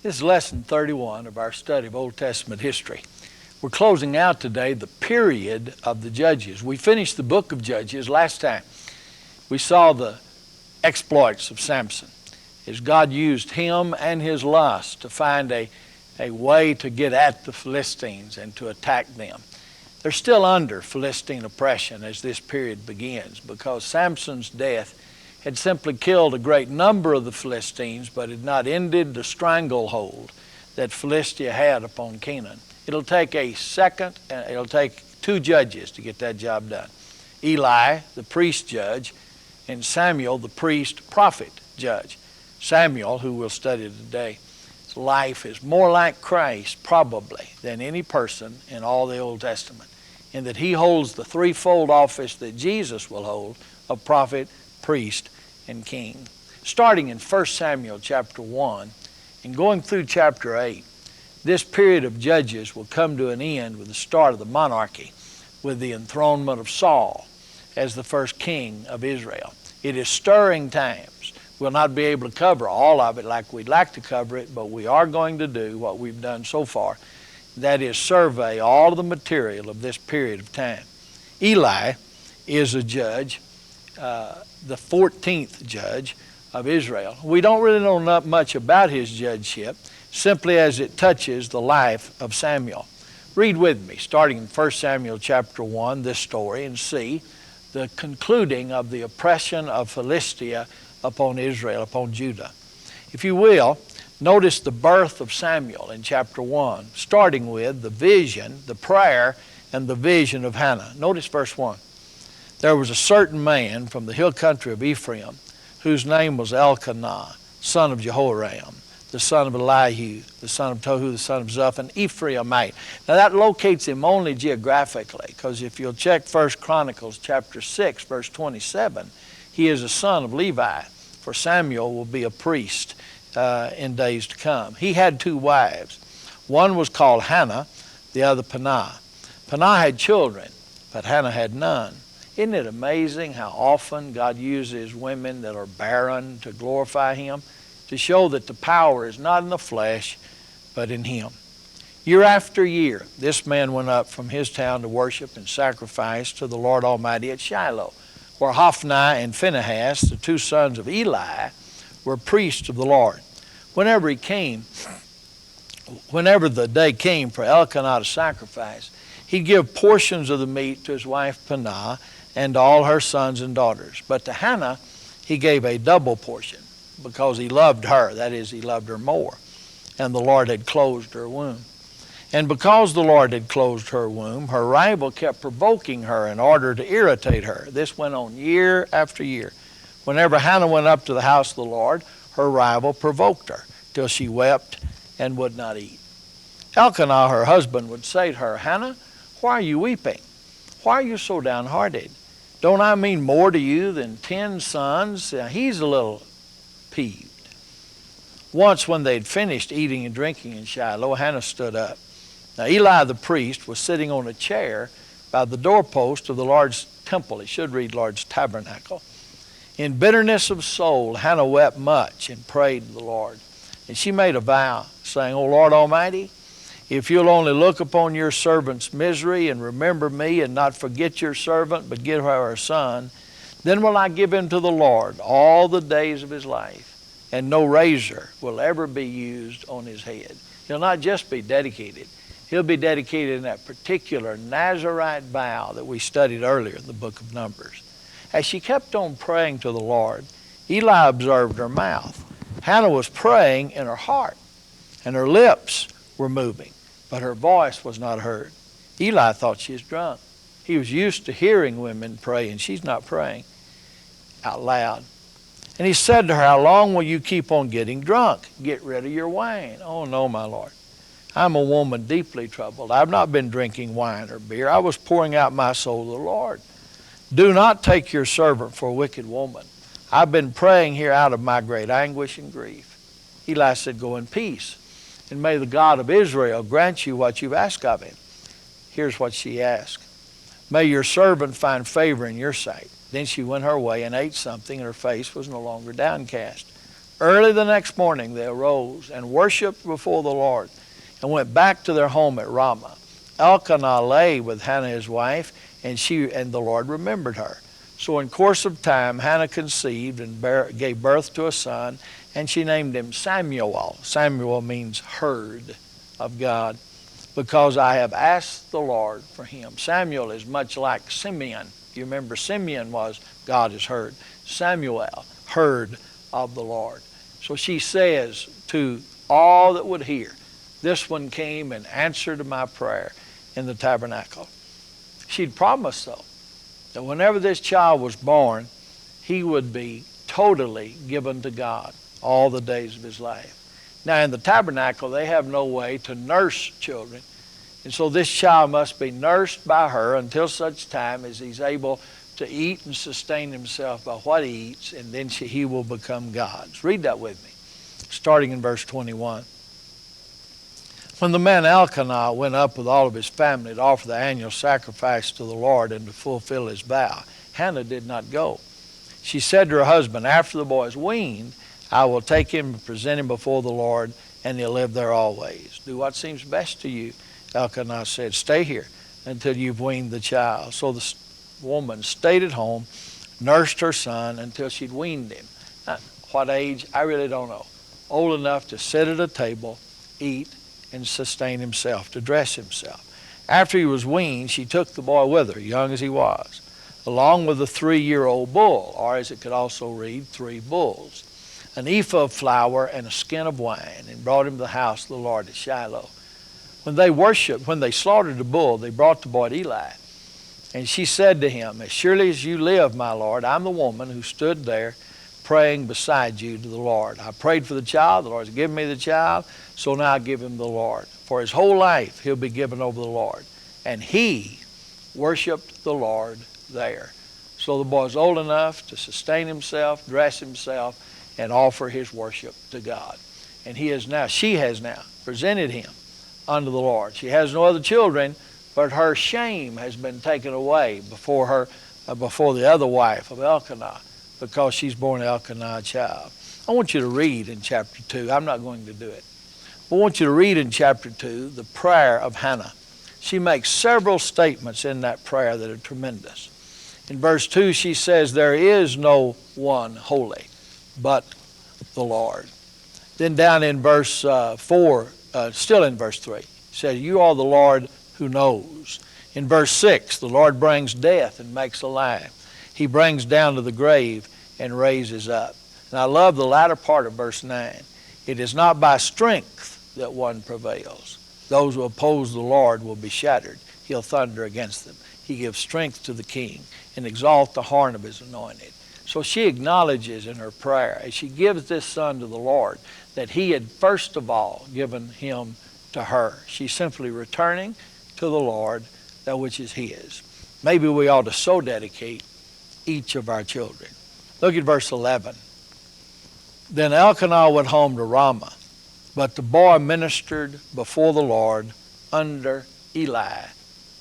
This is lesson 31 of our study of Old Testament history. We're closing out today the period of the Judges. We finished the book of Judges last time. We saw the exploits of Samson as God used him and his lust to find a way to get at the Philistines and to attack them. They're still under Philistine oppression as this period begins because Samson's death had simply killed a great number of the Philistines, but had not ended the stranglehold that Philistia had upon Canaan. It'll take it'll take two judges to get that job done. Eli, the priest judge, and Samuel, the priest prophet judge. Samuel, who we'll study today, his life is more like Christ probably than any person in all the Old Testament, in that he holds the threefold office that Jesus will hold of prophet, priest, and king. Starting in 1 Samuel chapter 1 and going through chapter 8, this period of Judges will come to an end with the start of the monarchy, with the enthronement of Saul as the first king of Israel. It is stirring times. We'll not be able to cover all of it like we'd like to cover it, but we are going to do what we've done so far. That is survey all of the material of this period of time. Eli is a judge, the 14th judge of Israel. We don't really know much about his judgeship, simply as it touches the life of Samuel. Read with me, starting in 1 Samuel chapter 1, this story, and see the concluding of the oppression of Philistia upon Israel, upon Judah. If you will, notice the birth of Samuel in chapter 1, starting with the vision, the prayer, and the vision of Hannah. Notice verse 1. There was a certain man from the hill country of Ephraim, whose name was Elkanah, son of Jehoram, the son of Elihu, the son of Tohu, the son of Zuph, an Ephraimite. Now that locates him only geographically, because if you'll check 1 Chronicles chapter 6, verse 27, he is a son of Levi, for Samuel will be a priest in days to come. He had two wives. One was called Hannah, the other Peninnah. Peninnah had children, but Hannah had none. Isn't it amazing how often God uses women that are barren to glorify Him, to show that the power is not in the flesh, but in Him? Year after year, this man went up from his town to worship and sacrifice to the Lord Almighty at Shiloh, where Hophni and Phinehas, the two sons of Eli, were priests of the Lord. Whenever the day came for Elkanah to sacrifice, he'd give portions of the meat to his wife Peninnah and to all her sons and daughters. But to Hannah he gave a double portion, because he loved her, that is, he loved her more, and the Lord had closed her womb. And because the Lord had closed her womb, her rival kept provoking her in order to irritate her. This went on year after year. Whenever Hannah went up to the house of the Lord, her rival provoked her till she wept and would not eat. Elkanah, her husband, would say to her, "Hannah, why are you weeping? Why are you so downhearted? Don't I mean more to you than 10 sons?" He's a little peeved. Once when they'd finished eating and drinking in Shiloh, Hannah stood up. Now Eli the priest was sitting on a chair by the doorpost of the Lord's temple. It should read Lord's tabernacle. In bitterness of soul, Hannah wept much and prayed to the Lord. And she made a vow, saying, "O Lord Almighty, if you'll only look upon your servant's misery and remember me and not forget your servant, but give her a son, then will I give him to the Lord all the days of his life, and no razor will ever be used on his head." He'll not just be dedicated. He'll be dedicated in that particular Nazirite vow that we studied earlier in the book of Numbers. As she kept on praying to the Lord, Eli observed her mouth. Hannah was praying in her heart, and her lips were moving, but her voice was not heard. Eli thought she was drunk. He was used to hearing women pray, and she's not praying out loud. And he said to her, "How long will you keep on getting drunk? Get rid of your wine." "Oh, no, my Lord. I'm a woman deeply troubled. I've not been drinking wine or beer. I was pouring out my soul to the Lord. Do not take your servant for a wicked woman. I've been praying here out of my great anguish and grief." Eli said, "Go in peace, and may the God of Israel grant you what you've asked of him." Here's what she asked. "May your servant find favor in your sight." Then she went her way and ate something, and her face was no longer downcast. Early the next morning they arose and worshipped before the Lord and went back to their home at Ramah. Elkanah lay with Hannah his wife, and the Lord remembered her. So in course of time Hannah conceived and gave birth to a son, and she named him Samuel. Samuel means heard of God, because I have asked the Lord for him. Samuel is much like Simeon. You remember Simeon was God is heard. Samuel, heard of the Lord. So she says to all that would hear, this one came and answered my prayer in the tabernacle. She'd promised, though, that whenever this child was born, he would be totally given to God all the days of his life. Now, in the tabernacle, they have no way to nurse children. And so this child must be nursed by her until such time as he's able to eat and sustain himself by what he eats, and then he will become God's. Read that with me, starting in verse 21. When the man Elkanah went up with all of his family to offer the annual sacrifice to the Lord and to fulfill his vow, Hannah did not go. She said to her husband, after the boy is weaned, I will take him and present him before the Lord, and he'll live there always. Do what seems best to you. Elkanah said, stay here until you've weaned the child. So the woman stayed at home, nursed her son until she'd weaned him. Now, what age? I really don't know. Old enough to sit at a table, eat, and sustain himself, to dress himself. After he was weaned, she took the boy with her, young as he was, along with a 3-year-old bull, or as it could also read, 3 bulls, an ephah of flour and a skin of wine, and brought him to the house of the Lord at Shiloh. When they slaughtered the bull, they brought the boy to Eli. And she said to him, as surely as you live, my Lord, I'm the woman who stood there praying beside you to the Lord. I prayed for the child. The Lord's given me the child, so now I give him the Lord. For his whole life he'll be given over to the Lord. And he worshiped the Lord there. So the boy's old enough to sustain himself, dress himself, and offer his worship to God. And she has now presented him unto the Lord. She has no other children, but her shame has been taken away before the other wife of Elkanah, because she's born Elkanah a child. I want you to read in chapter 2. I'm not going to do it. I want you to read in chapter 2 the prayer of Hannah. She makes several statements in that prayer that are tremendous. In verse 2, she says, there is no one holy but the Lord. Then down in verse 4, still in verse 3, she says, you are the Lord who knows. In verse 6, the Lord brings death and makes alive. He brings down to the grave and raises up. And I love the latter part of verse 9. It is not by strength that one prevails. Those who oppose the Lord will be shattered. He'll thunder against them. He gives strength to the king and exalt the horn of his anointed. So she acknowledges in her prayer, as she gives this son to the Lord, that he had first of all given him to her. She's simply returning to the Lord that which is his. Maybe we ought to so dedicate each of our children. Look at verse 11. Then Elkanah went home to Ramah, but the boy ministered before the Lord under Eli,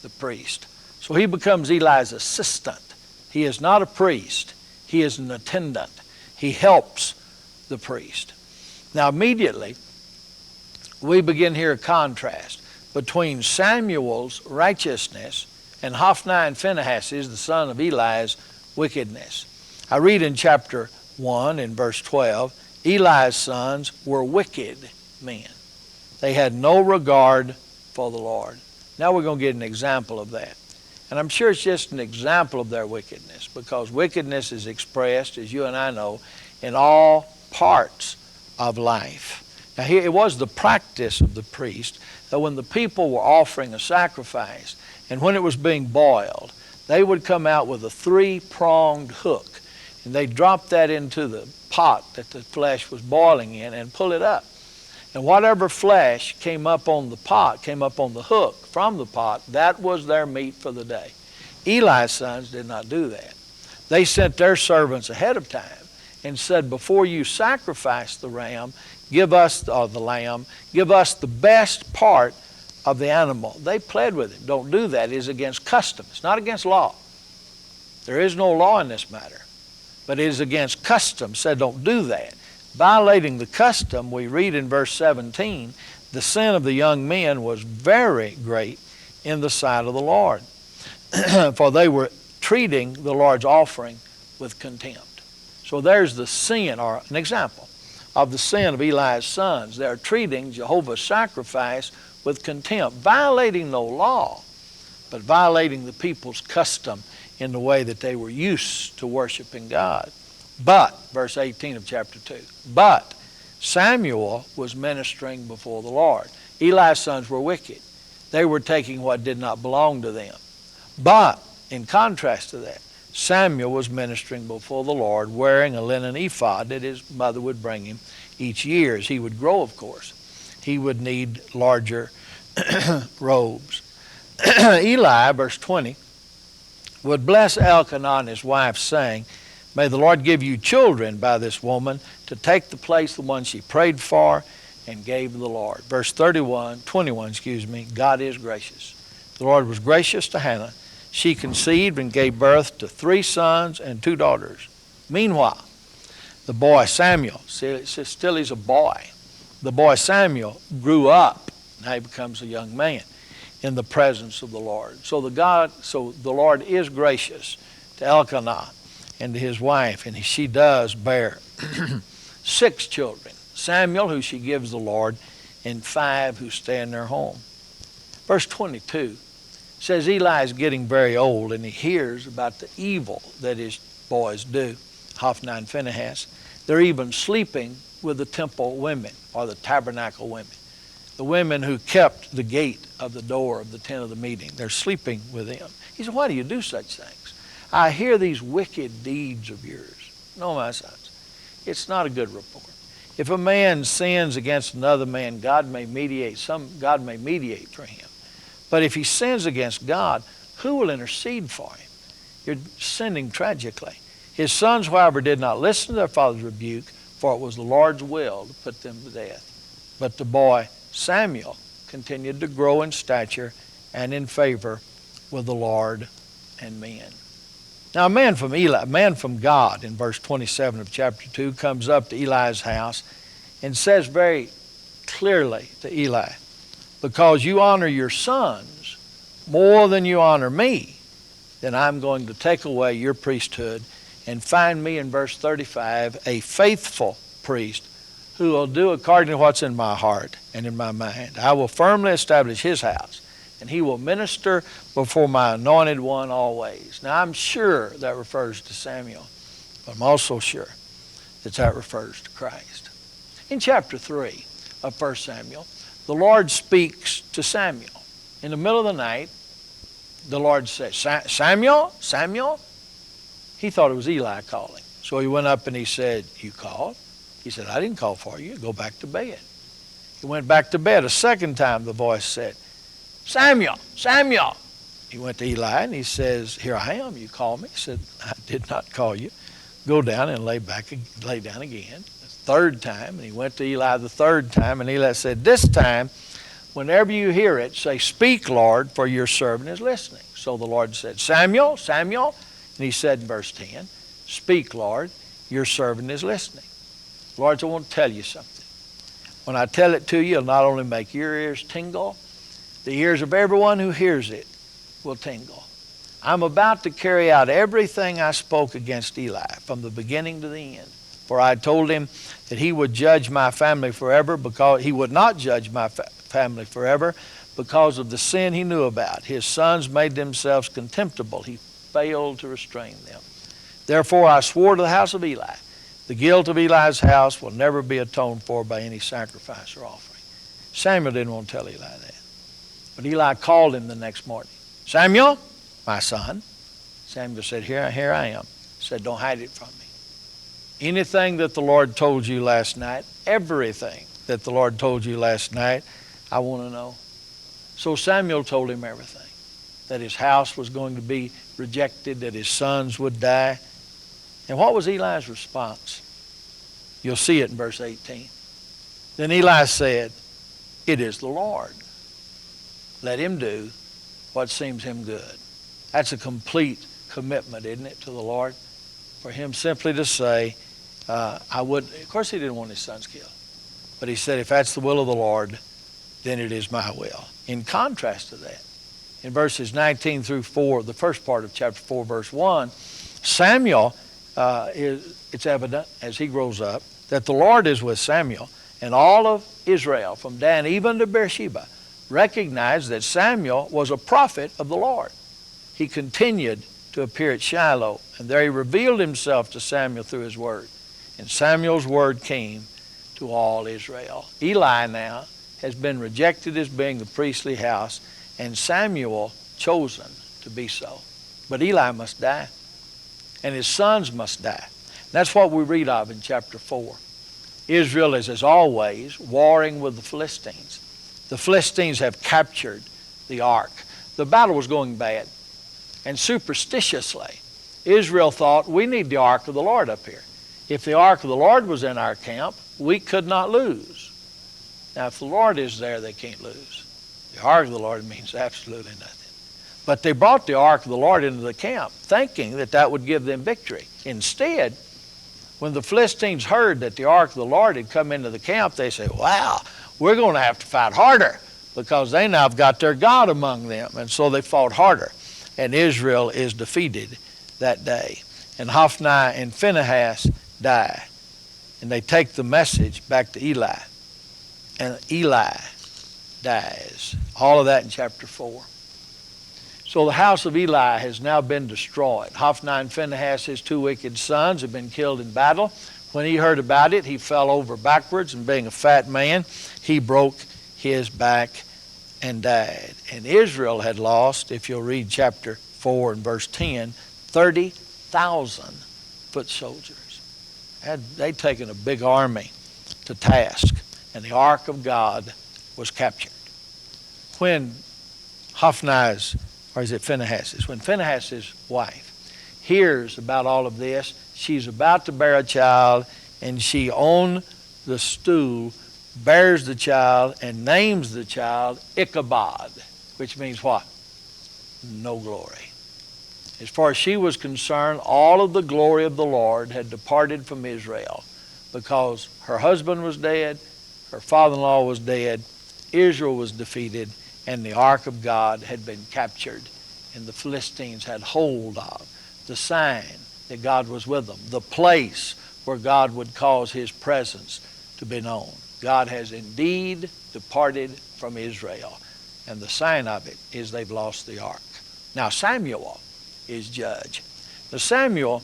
the priest. So he becomes Eli's assistant. He is not a priest. He is an attendant. He helps the priest. Now immediately, we begin here a contrast between Samuel's righteousness and Hophni and Phinehas, the son of Eli's, wickedness. I read in chapter 1 in verse 12, Eli's sons were wicked men. They had no regard for the Lord. Now we're going to get an example of that. And I'm sure it's just an example of their wickedness, because wickedness is expressed, as you and I know, in all parts of life. Now here it was the practice of the priest that when the people were offering a sacrifice and when it was being boiled, they would come out with a 3-pronged hook, and they'd drop that into the pot that the flesh was boiling in and pull it up. And whatever flesh came up on the pot, came up on the hook from the pot, that was their meat for the day. Eli's sons did not do that. They sent their servants ahead of time and said, before you sacrifice the ram, give us the lamb, give us the best part of the animal. They pled with him. Don't do that. It is against custom. It's not against law. There is no law in this matter. But it is against custom. Said don't do that. Violating the custom, we read in verse 17, the sin of the young men was very great in the sight of the Lord, for they were treating the Lord's offering with contempt. So there's the sin, or an example of the sin of Eli's sons. They're treating Jehovah's sacrifice with contempt, violating no law, but violating the people's custom in the way that they were used to worshiping God. But, verse 18 of chapter 2, but Samuel was ministering before the Lord. Eli's sons were wicked. They were taking what did not belong to them. But, in contrast to that, Samuel was ministering before the Lord wearing a linen ephod that his mother would bring him each year. As he would grow, of course, he would need larger robes. Eli, verse 20, would bless Elkanah and his wife, saying, may the Lord give you children by this woman to take the place, the one she prayed for and gave the Lord. Verse 21, God is gracious. The Lord was gracious to Hannah. She conceived and gave birth to 3 sons and 2 daughters. Meanwhile, the boy Samuel, still he's a boy. The boy Samuel grew up. Now he becomes a young man in the presence of the Lord. So the Lord is gracious to Elkanah and to his wife, and she does bear 6 children. Samuel, who she gives the Lord, and 5 who stay in their home. Verse 22 says Eli is getting very old, and he hears about the evil that his boys do, Hophni and Phinehas. They're even sleeping with the temple women, or the tabernacle women, the women who kept the gate of the door of the tent of the meeting. They're sleeping with them. He said, why do you do such things? I hear these wicked deeds of yours. No, my sons, it's not a good report. If a man sins against another man, God may mediate for him. But if he sins against God, who will intercede for him? You're sinning tragically. His sons, however, did not listen to their father's rebuke, for it was the Lord's will to put them to death. But the boy Samuel continued to grow in stature and in favor with the Lord and men. Now a man from God, in verse 27 of chapter 2, comes up to Eli's house and says very clearly to Eli, because you honor your sons more than you honor me, then I'm going to take away your priesthood and find me, in verse 35, a faithful priest who will do according to what's in my heart and in my mind. I will firmly establish his house, and he will minister before my anointed one always. Now, I'm sure that refers to Samuel, but I'm also sure that refers to Christ. In chapter 3 of 1 Samuel, the Lord speaks to Samuel. In the middle of the night, the Lord says, Samuel, Samuel? He thought it was Eli calling. So he went up and he said, you called? He said, I didn't call for you. Go back to bed. He went back to bed. A second time the voice said, Samuel, Samuel. He went to Eli and he says, here I am. You called me. He said, I did not call you. Go down and lay down again. Third time, and he went to Eli the third time, and Eli said, this time, whenever you hear it, say, speak, Lord, for your servant is listening. So the Lord said, Samuel, Samuel. And he said in verse 10, speak, Lord, your servant is listening. Lord, I want to tell you something. When I tell it to you, it'll not only make your ears tingle, the ears of everyone who hears it will tingle. I'm about to carry out everything I spoke against Eli from the beginning to the end. For I told him that he would judge my family forever, because he would not judge my family forever because of the sin he knew about. His sons made themselves contemptible. He failed to restrain them. Therefore I swore to the house of Eli, the guilt of Eli's house will never be atoned for by any sacrifice or offering. Samuel didn't want to tell Eli that. But Eli called him the next morning. Samuel, my son. Samuel said, here I am. He said, don't hide it from me. Anything that the Lord told you last night, everything that the Lord told you last night, I want to know. So Samuel told him everything. That his house was going to be rejected, that his sons would die. And what was Eli's response? You'll see it in verse 18. Then Eli said, it is the Lord. Let him do what seems him good. That's a complete commitment, isn't it, to the Lord? For him simply to say, Of course he didn't want his sons killed. But he said, if that's the will of the Lord, then it is my will. In contrast to that, in verses 19 through 4, the first part of chapter 4, verse 1, Samuel, it's evident as he grows up that the Lord is with Samuel, and all of Israel, from Dan even to Beersheba, recognized that Samuel was a prophet of the Lord. He continued to appear at Shiloh, and there he revealed himself to Samuel through his word. And Samuel's word came to all Israel. Eli now has been rejected as being the priestly house, and Samuel chosen to be so. But Eli must die, and his sons must die. That's what we read of in chapter 4. Israel is, as always, warring with the Philistines. The Philistines have captured the ark. The battle was going bad, and superstitiously, Israel thought, we need the ark of the Lord up here. If the ark of the Lord was in our camp, we could not lose. Now, if the Lord is there, they can't lose. The ark of the Lord means absolutely nothing. But they brought the ark of the Lord into the camp, thinking that that would give them victory. Instead, when the Philistines heard that the ark of the Lord had come into the camp, they said, wow, we're going to have to fight harder because they now have got their God among them. And so they fought harder. And Israel is defeated that day. And Hophni and Phinehas die. And they take the message back to Eli. And Eli dies. All of that in chapter 4. So the house of Eli has now been destroyed. Hophni and Phinehas, his two wicked sons, have been killed in battle. When he heard about it, he fell over backwards, and being a fat man, he broke his back and died. And Israel had lost, if you'll read chapter 4 and verse 10, 30,000 foot soldiers. They'd taken a big army to task, and the ark of God was captured. When Hophni's, or is it Phinehas's? When Phinehas's wife hears about all of this, she's about to bear a child, and she on the stool bears the child and names the child Ichabod, which means what? No glory. As far as she was concerned, all of the glory of the Lord had departed from Israel because her husband was dead, her father-in-law was dead, Israel was defeated, and the ark of God had been captured, and the Philistines had hold of the sign that God was with them, the place where God would cause his presence to be known. God has indeed departed from Israel, and the sign of it is they've lost the ark. Now Samuel is judge. Now Samuel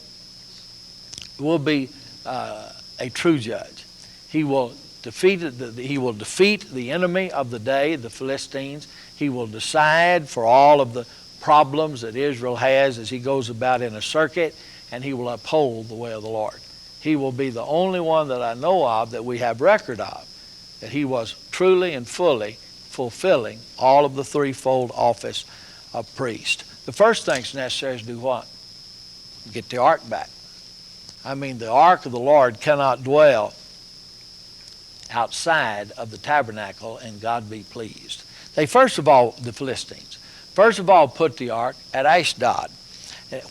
will be a true judge. He will defeat the enemy of the day, the Philistines. He will decide for all of the problems that Israel has as he goes about in a circuit, and he will uphold the way of the Lord. He will be the only one that I know of that we have record of, that he was truly and fully fulfilling all of the threefold office of priest. The first thing's necessary is to do what? Get the ark back. I mean, the ark of the Lord cannot dwell outside of the tabernacle and God be pleased. They first of all, the Philistines, first of all put the ark at Ashdod,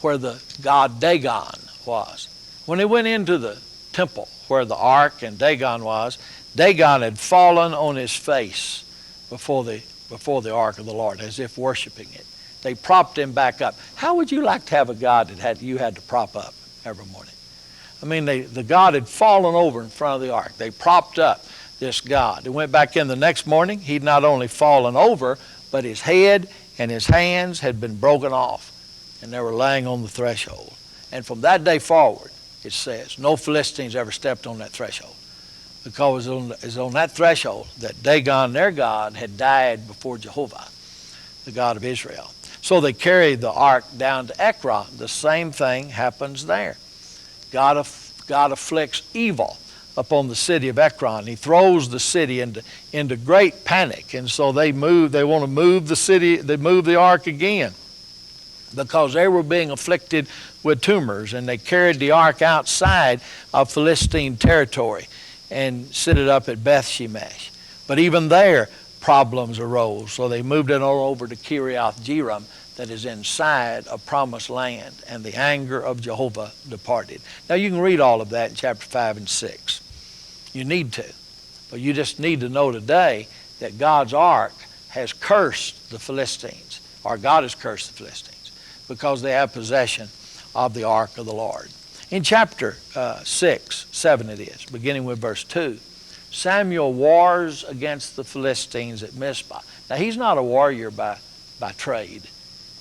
where the god Dagon was. When they went into the temple where the ark and Dagon was, Dagon had fallen on his face before the ark of the Lord, as if worshiping it. They propped him back up. How would you like to have a God that you had to prop up every morning? I mean, the God had fallen over in front of the ark. They propped up this God. They went back in the next morning. He'd not only fallen over, but his head and his hands had been broken off, and they were laying on the threshold. And from that day forward, it says, no Philistines ever stepped on that threshold, because it was on that threshold that Dagon, their God, had died before Jehovah, the God of Israel. So they carried the ark down to Ekron. The same thing happens there. God afflicts evil upon the city of Ekron. He throws the city into great panic, and so they want to move the city. They move the ark again because they were being afflicted with tumors, and they carried the ark outside of Philistine territory and set it up at Beth Shemesh. But even there, problems arose, so they moved it all over to Kiriath Jearim, that is inside a promised land, and the anger of Jehovah departed. Now you can read all of that in chapter 5 and 6. You need to. But you just need to know today that God's ark has cursed the Philistines, or God has cursed the Philistines, because they have possession of the ark of the Lord. In chapter 6, 7 it is, beginning with verse 2, Samuel wars against the Philistines at Mizpah. Now he's not a warrior by trade.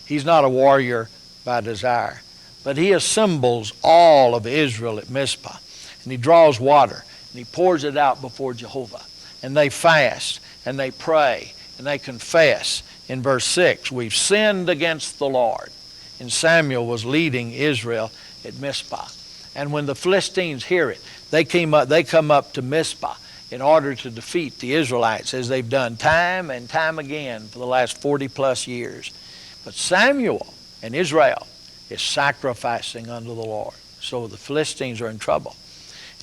He's not a warrior by desire. But he assembles all of Israel at Mizpah. And he draws water and he pours it out before Jehovah. And they fast and they pray and they confess. In verse 6, we've sinned against the Lord. And Samuel was leading Israel at Mizpah. And when the Philistines hear it, they come up to Mizpah in order to defeat the Israelites, as they've done time and time again for the last 40 plus years. But Samuel and Israel is sacrificing unto the Lord. So the Philistines are in trouble.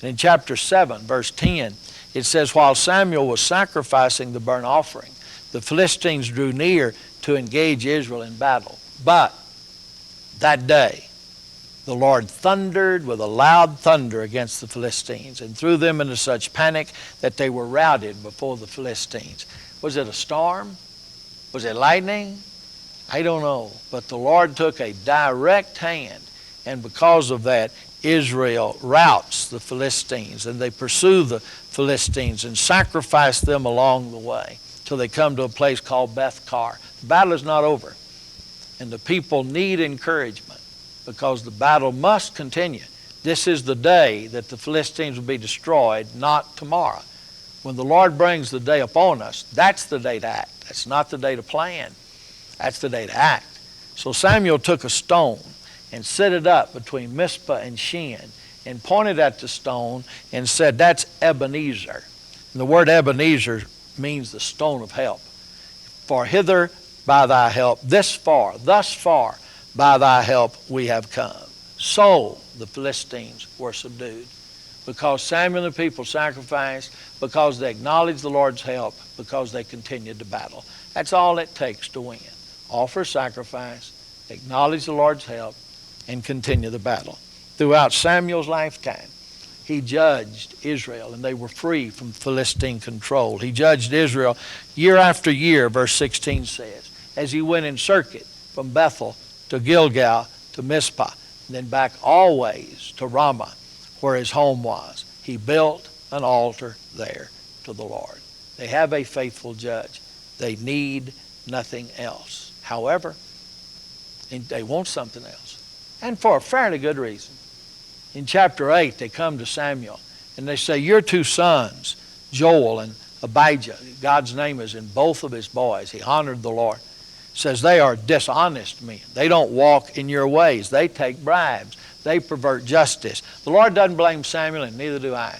And in chapter 7, verse 10, it says, while Samuel was sacrificing the burnt offering, the Philistines drew near to engage Israel in battle. But that day, the Lord thundered with a loud thunder against the Philistines and threw them into such panic that they were routed before the Philistines. Was it a storm? Was it lightning? I don't know. But the Lord took a direct hand, and because of that, Israel routs the Philistines, and they pursue the Philistines and sacrifice them along the way till they come to a place called Beth-kar. The battle is not over, and the people need encouragement because the battle must continue. This is the day that the Philistines will be destroyed, not tomorrow. When the Lord brings the day upon us, that's the day to act. That's not the day to plan. That's the day to act. So Samuel took a stone and set it up between Mizpah and Shen and pointed at the stone and said, that's Ebenezer. And the word Ebenezer means the stone of help. For hither by thy help, thus far by thy help we have come. So the Philistines were subdued, because Samuel and the people sacrificed, because they acknowledged the Lord's help, because they continued to battle. That's all it takes to win. Offer sacrifice, acknowledge the Lord's help, and continue the battle. Throughout Samuel's lifetime, he judged Israel, and they were free from Philistine control. He judged Israel year after year, verse 16 says, as he went in circuit from Bethel to Gilgal to Mizpah, and then back always to Ramah, where his home was. He built an altar there to the Lord. They have a faithful judge. They need nothing else. However, they want something else, and for a fairly good reason. In chapter 8, they come to Samuel, and they say, your two sons, Joel and Abijah, God's name is in both of his boys. He honored the Lord. Says they are dishonest men. They don't walk in your ways. They take bribes. They pervert justice. The Lord doesn't blame Samuel, and neither do I.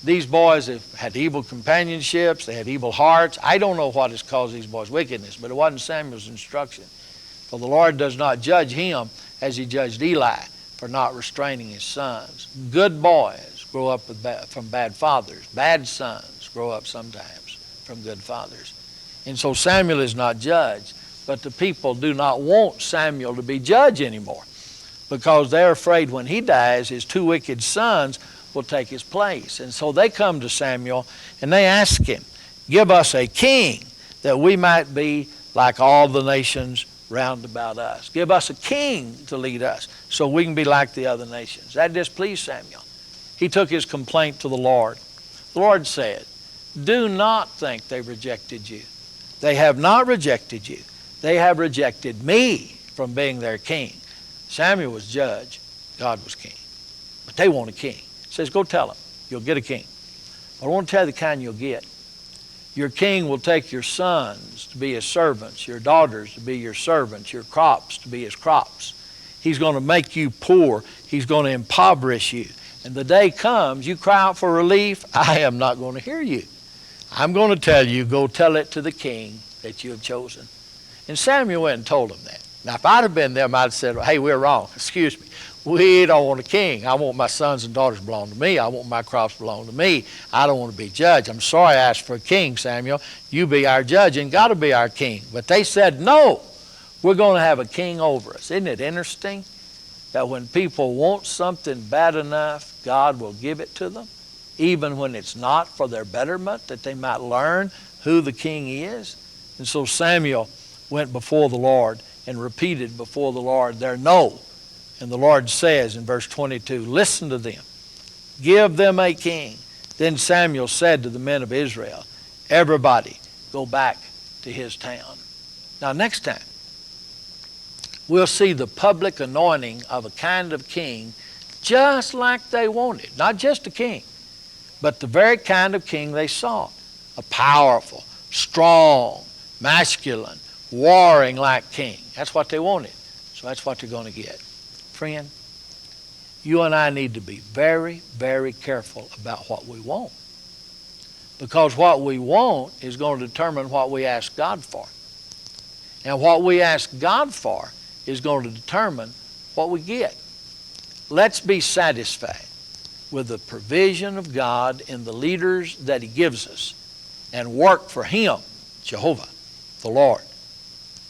These boys have had evil companionships. They had evil hearts. I don't know what has caused these boys wickedness, but it wasn't Samuel's instruction. For the Lord does not judge him as he judged Eli for not restraining his sons. Good boys grow up from bad fathers. Bad sons grow up sometimes from good fathers. And so Samuel is not judged, but the people do not want Samuel to be judge anymore, because they're afraid when he dies, his two wicked sons will take his place. And so they come to Samuel and they ask him, give us a king that we might be like all the nations round about us. Give us a king to lead us so we can be like the other nations. That displeased Samuel. He took his complaint to the Lord. The Lord said, do not think they rejected you. They have not rejected you. They have rejected me from being their king. Samuel was judge. God was king. But they want a king. He says, go tell them. You'll get a king. But I want to tell you the kind you'll get. Your king will take your sons to be his servants, your daughters to be your servants, your crops to be his crops. He's going to make you poor. He's going to impoverish you. And the day comes, you cry out for relief, I am not going to hear you. I'm going to tell you, go tell it to the king that you have chosen. And Samuel went and told him that. Now, if I'd have been there, I'd have said, hey, we're wrong. Excuse me. We don't want a king. I want my sons and daughters to belong to me. I want my crops to belong to me. I don't want to be judge. I'm sorry I asked for a king, Samuel. You be our judge and God will be our king. But they said, no, We're going to have a king over us. Isn't it interesting that when people want something bad enough, God will give it to them, even when it's not for their betterment, that they might learn who the king is? And so Samuel went before the Lord and repeated before the Lord their no. And the Lord says in verse 22, listen to them, give them a king. Then Samuel said to the men of Israel, everybody go back to his town. Now next time, we'll see the public anointing of a kind of king just like they wanted. Not just a king, but the very kind of king they sought. A powerful, strong, masculine, warring like king. That's what they wanted. So that's what they're going to get. Friend, you and I need to be very, very careful about what we want. Because what we want is going to determine what we ask God for. And what we ask God for is going to determine what we get. Let's be satisfied with the provision of God in the leaders that he gives us and work for him, Jehovah, the Lord,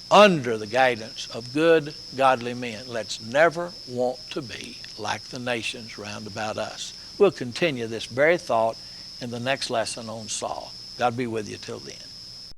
under the guidance of good, godly men. Let's never want to be like the nations round about us. We'll continue this very thought in the next lesson on Saul. God be with you till then.